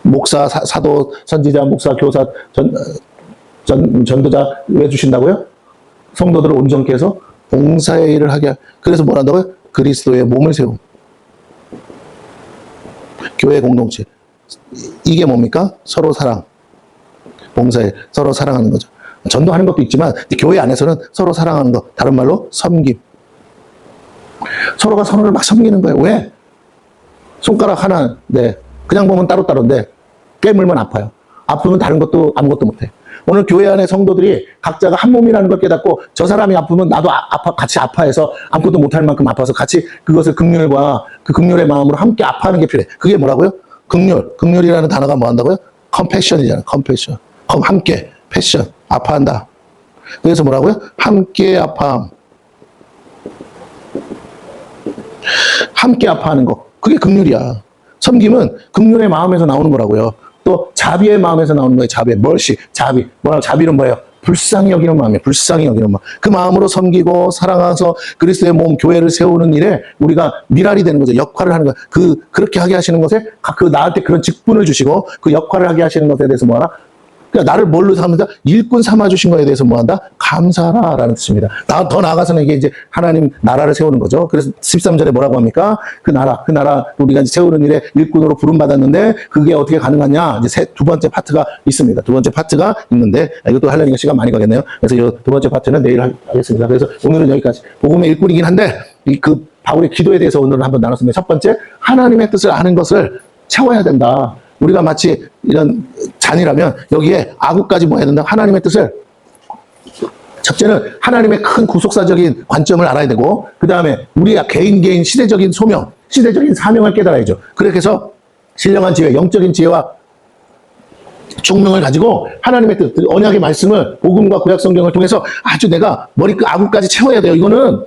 목사, 사도, 선지자, 목사, 교사, 전도자 왜 주신다고요? 성도들을 온전케 해서 봉사의 일을 하게. 그래서 뭘 한다고요? 그리스도의 몸을 세움. 교회 공동체. 이게 뭡니까? 서로 사랑. 봉사에 서로 사랑하는 거죠. 전도하는 것도 있지만 교회 안에서는 서로 사랑하는 거. 다른 말로 섬김. 서로가 서로를 막 섬기는 거예요. 왜? 손가락 하나, 네. 그냥 보면 따로따로인데 깨물면 아파요. 아프면 다른 것도 아무것도 못해. 오늘 교회 안에 성도들이 각자가 한 몸이라는 걸 깨닫고 저 사람이 아프면 나도 같이 아파해서 아무것도 못할 만큼 아파서 같이 그것을 긍휼과 그 긍휼의 마음으로 함께 아파하는 게 필요해. 그게 뭐라고요? 긍휼. 긍휼이라는 단어가 뭐 한다고요? 컴패션이잖아요. 컴패션. 함께. 패션. 아파한다. 그래서 뭐라고요? 함께 아파함. 함께 아파하는 거. 그게 긍휼이야. 섬김은 긍휼의 마음에서 나오는 거라고요. 또 자비의 마음에서 나오는 거예요. 자비, 멀시, 자비. 뭐라고? 자비는 뭐예요? 불쌍히 여기는 마음이에요. 불쌍히 여기는 마음. 그 마음으로 섬기고 사랑해서 그리스도의 몸, 교회를 세우는 일에 우리가 미랄이 되는 거죠. 역할을 하는 거예요. 그렇게 하게 하시는 것에 나한테 그런 직분을 주시고 그 역할을 하게 하시는 것에 대해서 뭐하나? 그러니까 나를 뭘로 삼는다? 일꾼 삼아주신 거에 대해서 뭐한다? 감사하라라는 뜻입니다. 더 나아가서는 이게 이제 하나님 나라를 세우는 거죠. 그래서 13절에 뭐라고 합니까? 그 나라 우리가 이제 세우는 일에 일꾼으로 부름받았는데 그게 어떻게 가능하냐? 이제 두 번째 파트가 있습니다. 두 번째 파트가 있는데 이것도 하려니까 시간 많이 가겠네요. 그래서 이 두 번째 파트는 내일 하겠습니다. 그래서 오늘은 여기까지. 복음의 일꾼이긴 한데 그 바울의 기도에 대해서 오늘은 한번 나눴습니다. 첫 번째, 하나님의 뜻을 아는 것을 채워야 된다. 우리가 마치 이런 잔이라면 여기에 아구까지 뭐 해야 된다? 하나님의 뜻을. 첫째는 하나님의 큰 구속사적인 관점을 알아야 되고, 그 다음에 우리가 개인 시대적인 소명, 시대적인 사명을 깨달아야죠. 그렇게 해서 신령한 지혜, 영적인 지혜와 총명을 가지고 하나님의 뜻, 언약의 말씀을 복음과 구약 성경을 통해서 아주 내가 머리끝 아구까지 채워야 돼요. 이거는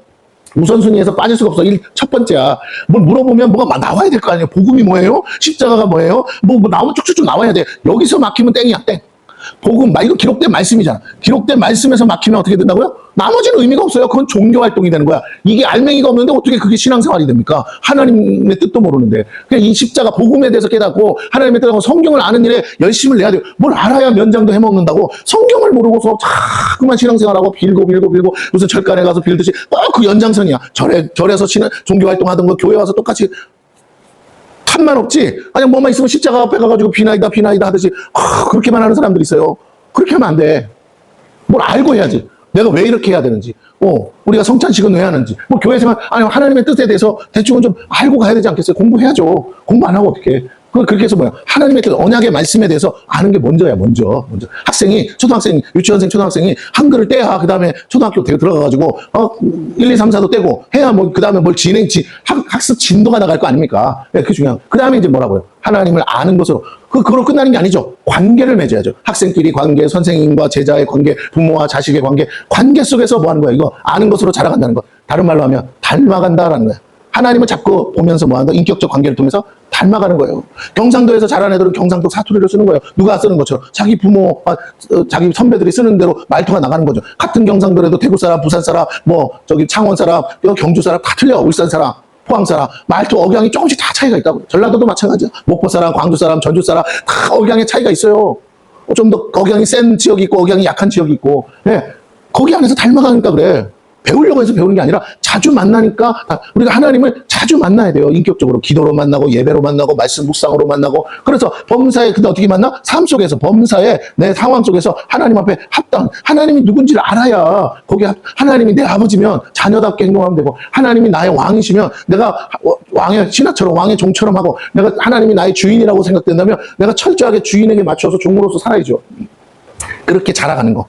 우선순위에서 빠질 수가 없어. 첫 번째야. 뭘 물어보면 뭐가 나와야 될 거 아니에요. 복음이 뭐예요? 십자가가 뭐예요? 뭐 나오면 쭉쭉쭉 나와야 돼. 여기서 막히면 땡이야, 땡. 복음, 이거 기록된 말씀이잖아. 기록된 말씀에서 막히면 어떻게 된다고요? 나머지는 의미가 없어요. 그건 종교활동이 되는 거야. 이게 알맹이가 없는데 어떻게 그게 신앙생활이 됩니까? 하나님의 뜻도 모르는데. 그냥 이 십자가 복음에 대해서 깨닫고 하나님의 뜻하고 성경을 아는 일에 열심을 내야 돼요. 뭘 알아야 면장도 해먹는다고. 성경을 모르고서 자꾸만 신앙생활하고 빌고 무슨 절간에 가서 빌듯이 꼭 그 연장선이야. 절에서 종교활동 하던 거 교회 와서 똑같이 탐만 없지. 아니 뭐만 있으면 십자가 앞에 가가지고 비나이다 하듯이 그렇게만 하는 사람들이 있어요. 그렇게 하면 안 돼. 뭘 알고 해야지. 내가 왜 이렇게 해야 되는지. 우리가 성찬식은 왜 하는지. 뭐 교회 생활, 아니 하나님의 뜻에 대해서 대충은 좀 알고 가야 되지 않겠어요? 공부해야죠. 공부 안 하고 어떻게 해. 그렇게 해서 뭐야? 하나님의 뜻, 언약의 말씀에 대해서 아는 게 먼저야, 먼저. 초등학생, 유치원생, 초등학생이 한글을 떼야, 그 다음에 초등학교 들어가가지고, 1, 2, 3, 4도 떼고, 해야 그 다음에 뭘 학습 진도가 나갈 거 아닙니까? 네, 그게 중요한. 그 다음에 이제 뭐라고요? 하나님을 아는 것으로. 그걸로 끝나는 게 아니죠. 관계를 맺어야죠. 학생끼리 관계, 선생님과 제자의 관계, 부모와 자식의 관계 속에서 뭐 하는 거야? 이거 아는 것으로 자라간다는 거. 다른 말로 하면 닮아간다라는 거야. 하나님을 자꾸 보면서 뭐 하는 거야? 인격적 관계를 통해서 닮아가는 거예요. 경상도에서 자란 애들은 경상도 사투리를 쓰는 거예요. 누가 쓰는 것처럼. 자기 부모, 자기 선배들이 쓰는 대로 말투가 나가는 거죠. 같은 경상도라도 대구 사람, 부산 사람, 창원 사람, 경주 사람 다 틀려. 울산 사람, 포항 사람. 말투, 억양이 조금씩 다 차이가 있다고요. 전라도도 마찬가지야. 목포 사람, 광주 사람, 전주 사람 다 억양의 차이가 있어요. 좀 더 억양이 센 지역이 있고, 억양이 약한 지역이 있고. 네. 거기 안에서 닮아가니까 그래. 배우려고 해서 배우는 게 아니라 자주 만나니까 우리가 하나님을 자주 만나야 돼요. 인격적으로 기도로 만나고 예배로 만나고 말씀 묵상으로 만나고. 그래서 범사에 근데 어떻게 만나? 삶 속에서 범사에 내 상황 속에서 하나님 앞에 합당, 하나님이 누군지를 알아야 거기 하나님이 내 아버지면 자녀답게 행동하면 되고, 하나님이 나의 왕이시면 내가 왕의 신하처럼 왕의 종처럼 하고, 내가 하나님이 나의 주인이라고 생각된다면 내가 철저하게 주인에게 맞춰서 종으로서 살아야죠. 그렇게 자라가는 거,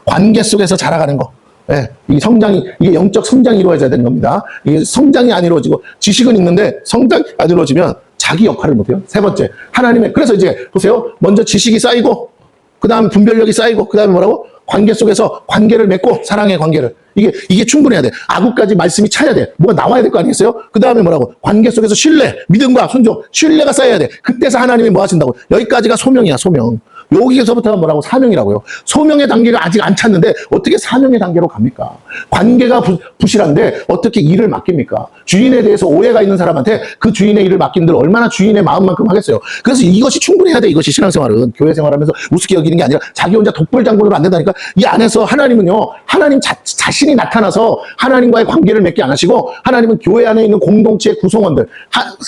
관계 속에서 자라가는 거. 예, 이 성장이, 이게 영적 성장이 이루어져야 되는 겁니다. 이게 성장이 안 이루어지고, 지식은 있는데 성장이 안 이루어지면 자기 역할을 못해요. 세 번째, 하나님의, 그래서 이제 보세요. 먼저 지식이 쌓이고, 그 다음 분별력이 쌓이고, 그 다음에 뭐라고? 관계 속에서 관계를 맺고, 사랑의 관계를. 이게 충분해야 돼. 아구까지 말씀이 차야 돼. 뭐가 나와야 될 거 아니겠어요? 그 다음에 뭐라고? 관계 속에서 신뢰, 믿음과 순종, 신뢰가 쌓여야 돼. 그때서 하나님이 뭐 하신다고? 여기까지가 소명이야, 소명. 여기서부터가 뭐라고? 사명이라고요. 소명의 단계가 아직 안 찼는데 어떻게 사명의 단계로 갑니까? 관계가 부실한데 어떻게 일을 맡깁니까? 주인에 대해서 오해가 있는 사람한테 그 주인의 일을 맡긴들 얼마나 주인의 마음만큼 하겠어요. 그래서 이것이 충분해야 돼. 이것이 신앙생활은. 교회 생활하면서 우습게 여기는 게 아니라 자기 혼자 독불장군으로 안 된다니까. 이 안에서 하나님은요, 하나님 자신이 나타나서 하나님과의 관계를 맺게 안 하시고, 하나님은 교회 안에 있는 공동체의 구성원들,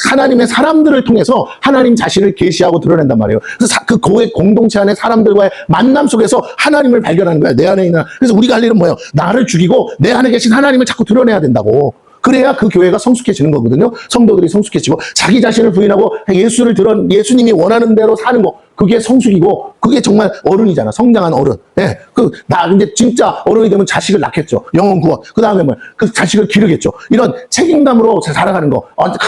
하나님의 사람들을 통해서 하나님 자신을 계시하고 드러낸단 말이에요. 그래서 그 교회 공동체 안에 사람들과의 만남 속에서 하나님을 발견하는 거야. 내 안에 있는. 그래서 우리가 할 일은 뭐예요? 나를 죽이고 내 안에 계신 하나님을 자꾸 드러내야 된다고. 그래야 그 교회가 성숙해지는 거거든요. 성도들이 성숙해지고 자기 자신을 부인하고 예수님이 원하는 대로 사는 거, 그게 성숙이고 그게 정말 어른이잖아. 성장한 어른. 예. 이제 진짜 어른이 되면 자식을 낳겠죠. 영혼 구원. 그 다음에 그 자식을 기르겠죠. 이런 책임감으로 살아가는 거.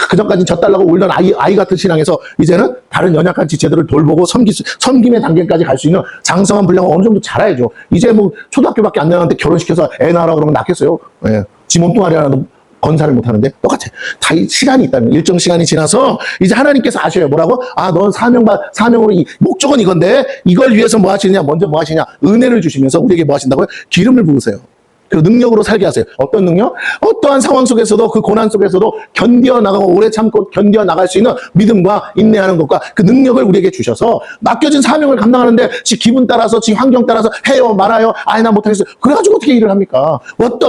그전까지 젖달라고 울던 아이 같은 신앙에서 이제는 다른 연약한 지체들을 돌보고 섬김의 단계까지 갈 수 있는 장성한 분량을 어느 정도 자라야죠. 이제 초등학교밖에 안 되는데 결혼시켜서 애 낳으라 그러면 낳겠어요. 예. 지 몸뚱아리 하나도 건사를 못하는데 똑같아. 다 시간이 있다는, 일정 시간이 지나서 이제 하나님께서 아셔요. 뭐라고? 넌 사명으로 목적은 이건데 이걸 위해서 뭐 하시느냐? 먼저 뭐 하시냐? 은혜를 주시면서 우리에게 뭐 하신다고요? 기름을 부으세요. 그리고 능력으로 살게 하세요. 어떤 능력? 어떠한 상황 속에서도, 그 고난 속에서도 견뎌나가고 오래 참고 견뎌나갈 수 있는 믿음과 인내하는 것과 그 능력을 우리에게 주셔서 맡겨진 사명을 감당하는데 지 기분 따라서, 지 환경 따라서 해요 말아요, 나 못하겠어요. 그래가지고 어떻게 일을 합니까?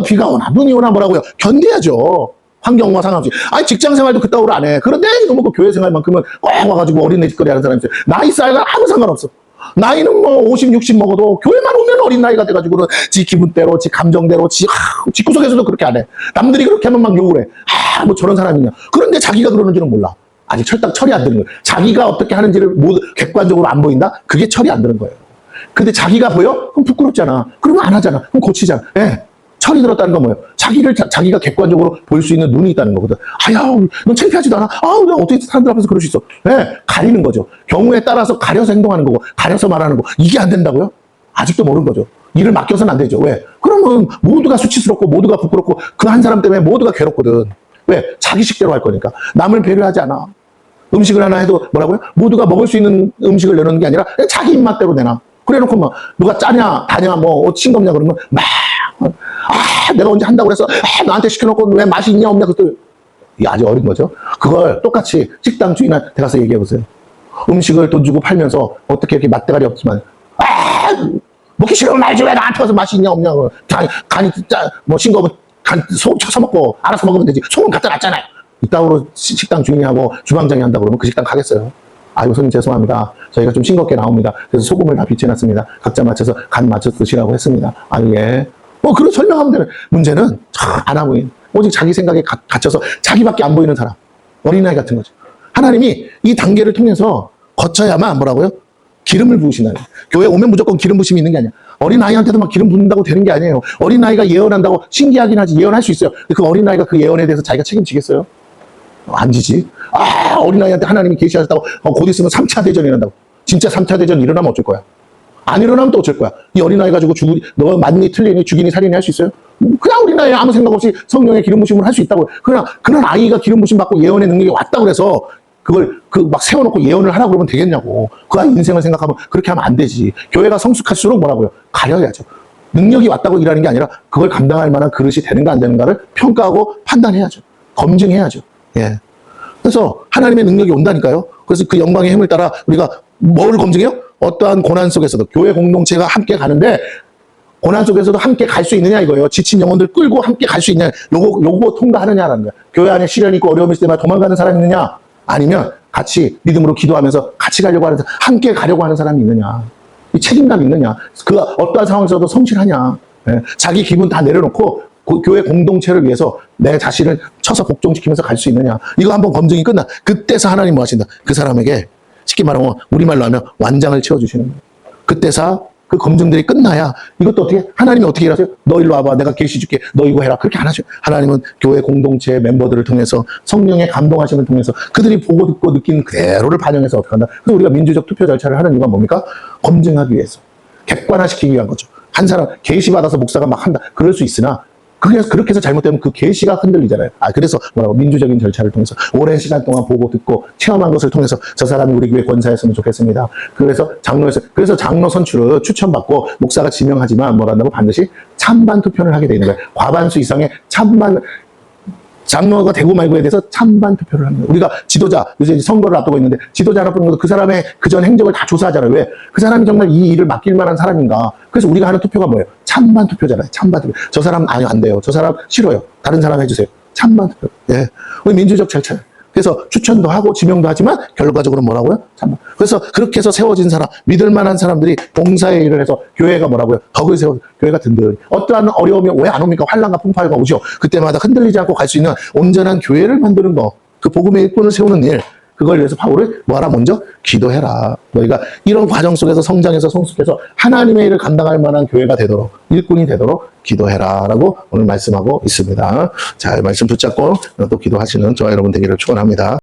비가 오나 눈이 오나 뭐라고요? 견뎌야죠. 환경과 상관없이. 직장 생활도 그따위로 안 해. 그런데 이거 교회 생활만큼은 꽉 와가지고 어린애 짓거리 하는 사람이 있어요. 나이 쌓여가 아무 상관없어. 나이는 50, 60 먹어도 교회만 오면 어린 나이가 돼가지고는 지 기분대로, 지 감정대로, 집구석에서도 그렇게 안 해. 남들이 그렇게 하면 막 욕을 해. 저런 사람이냐. 그런데 자기가 그러는지는 몰라. 아직 철이 안 드는 거예요. 자기가 어떻게 하는지를 모두 객관적으로 안 보인다? 그게 철이 안 드는 거예요. 근데 자기가 보여? 그럼 부끄럽잖아. 그러면 안 하잖아. 그럼 고치잖아. 예. 철이 들었다는 건 뭐예요? 자기가 객관적으로 볼 수 있는 눈이 있다는 거거든. 넌 창피하지도 않아? 왜 어떻게 사람들 앞에서 그럴 수 있어? 네, 가리는 거죠. 경우에 따라서 가려서 행동하는 거고, 가려서 말하는 거. 이게 안 된다고요? 아직도 모르는 거죠. 일을 맡겨서는 안 되죠. 왜? 그러면 모두가 수치스럽고, 모두가 부끄럽고, 그 한 사람 때문에 모두가 괴롭거든. 왜? 자기 식대로 할 거니까. 남을 배려하지 않아. 음식을 하나 해도 뭐라고요? 모두가 먹을 수 있는 음식을 내놓는 게 아니라 그냥 자기 입맛대로 내놔. 그래 놓고 누가 짜냐, 다냐, 싱겁냐 그러면 내가 언제 한다고 그래서 나한테 시켜놓고 왜 맛이 있냐 없냐, 그것도 아주 어린 거죠. 그걸 똑같이 식당 주인한테 가서 얘기해 보세요. 음식을 돈 주고 팔면서 어떻게 이렇게 맛대가리 없지만 먹기 싫으면 말지 왜 나한테 와서 맛이 있냐 없냐, 간이 싱거우면 소 쳐서 먹고 알아서 먹으면 되지. 소금 갖다 놨잖아요. 이따구로 식당 주인하고 주방장이 한다고 그러면 그 식당 가겠어요? 손님 죄송합니다. 저희가 좀 싱겁게 나옵니다. 그래서 소금을 다 비춰놨습니다. 각자 맞춰서 간 맞춰서 드시라고 했습니다. 예. 그렇게 설명하면 되는. 문제는 안 하고 있는, 오직 자기 생각에 갇혀서 자기밖에 안 보이는 사람. 어린아이 같은 거죠. 하나님이 이 단계를 통해서 거쳐야만 뭐라고요? 기름을 부으시나요? 교회 오면 무조건 기름 부심이 있는 게 아니야. 어린아이한테도 막 기름 붓는다고 되는 게 아니에요. 어린아이가 예언한다고 신기하긴 하지. 예언할 수 있어요. 근데 그 어린아이가 그 예언에 대해서 자기가 책임지겠어요? 안 지지. 어린아이한테 하나님이 계시하셨다고 곧 있으면 3차 대전이 일어난다고. 진짜 3차 대전 일어나면 어쩔 거야? 안 일어나면 또 어쩔 거야? 이 어린아이 가지고 너 맞니 틀리니 죽이니 살이니 할 수 있어요? 그냥 어린아이 아무 생각 없이 성령의 기름 부심을 할 수 있다고. 그러나 그런 아이가 기름 부심 받고 예언의 능력이 왔다고 그래서 그걸 막 세워놓고 예언을 하라고 그러면 되겠냐고. 그 아이 인생을 생각하면 그렇게 하면 안 되지. 교회가 성숙할수록 뭐라고요? 가려야죠. 능력이 왔다고 일하는 게 아니라 그걸 감당할 만한 그릇이 되는가 안 되는가를 평가하고 판단해야죠. 검증해야죠. 예. 그래서 하나님의 능력이 온다니까요. 그래서 그 영광의 힘을 따라 우리가 뭘 검증해요? 어떠한 고난 속에서도 교회 공동체가 함께 가는데 고난 속에서도 함께 갈 수 있느냐 이거예요. 지친 영혼들 끌고 함께 갈 수 있냐. 요거 통과하느냐라는 거야. 교회 안에 시련이 있고 어려움이 있을 때마다 도망가는 사람이 있느냐? 아니면 같이 믿음으로 기도하면서 같이 가려고 하는 사람, 함께 가려고 하는 사람이 있느냐? 이 책임감이 있느냐? 그 어떠한 상황에서도 성실하냐? 예, 자기 기분 다 내려놓고 교회 공동체를 위해서 내 자신을 쳐서 복종시키면서 갈 수 있느냐? 이거 한번 검증이 끝나. 그때서 하나님 뭐 하신다? 그 사람에게 쉽게 말하면 우리말로 하면 완장을 채워주시는 거예요. 그때서 그 검증들이 끝나야 이것도 어떻게 하나님이 어떻게 일하세요? 너 일로 와봐. 내가 계시 줄게. 너 이거 해라. 그렇게 안 하죠. 하나님은 교회 공동체 멤버들을 통해서 성령의 감동하심을 통해서 그들이 보고 듣고 느끼는 그대로를 반영해서 어떻게 한다? 그래서 우리가 민주적 투표 절차를 하는 이유가 뭡니까? 검증하기 위해서. 객관화시키기 위한 거죠. 한 사람 계시 받아서 목사가 막 한다. 그럴 수 있으나 그렇게 해서 잘못되면 그 계시가 흔들리잖아요. 그래서 뭐라고 민주적인 절차를 통해서 오랜 시간 동안 보고 듣고 체험한 것을 통해서 저 사람이 우리 교회 권사였으면 좋겠습니다. 그래서 장로 선출을 추천받고 목사가 지명하지만 뭘 한다고 반드시 찬반 투표를 하게 되는 거예요. 과반수 이상의 장로가 되고 말고에 대해서 찬반 투표를 합니다. 우리가 지도자, 요새 선거를 앞두고 있는데 지도자를 뽑는 것도 그 사람의 그전 행적을 다 조사하잖아요. 왜? 그 사람이 정말 이 일을 맡길 만한 사람인가. 그래서 우리가 하는 투표가 뭐예요? 찬반 투표잖아요. 찬반 투표. 저 사람 아니요, 안 돼요. 저 사람 싫어요. 다른 사람 해주세요. 찬반 투표. 예. 우리 민주적 절차. 그래서 추천도 하고 지명도 하지만 결과적으로 뭐라고요? 찬반. 그래서 그렇게 해서 세워진 사람, 믿을 만한 사람들이 봉사의 일을 해서 교회가 뭐라고요? 덕을 세워, 교회가 든든히. 어떠한 어려움이 왜 안 옵니까? 환란과 풍파가 오죠. 그때마다 흔들리지 않고 갈 수 있는 온전한 교회를 만드는 거. 그 복음의 일꾼을 세우는 일. 그걸 위해서 바울을 뭐하라? 먼저 기도해라. 너희가 이런 과정 속에서 성장해서 성숙해서 하나님의 일을 감당할 만한 교회가 되도록, 일꾼이 되도록 기도해라. 라고 오늘 말씀하고 있습니다. 자, 말씀 붙잡고 또 기도하시는 저와 여러분 되기를 축원합니다.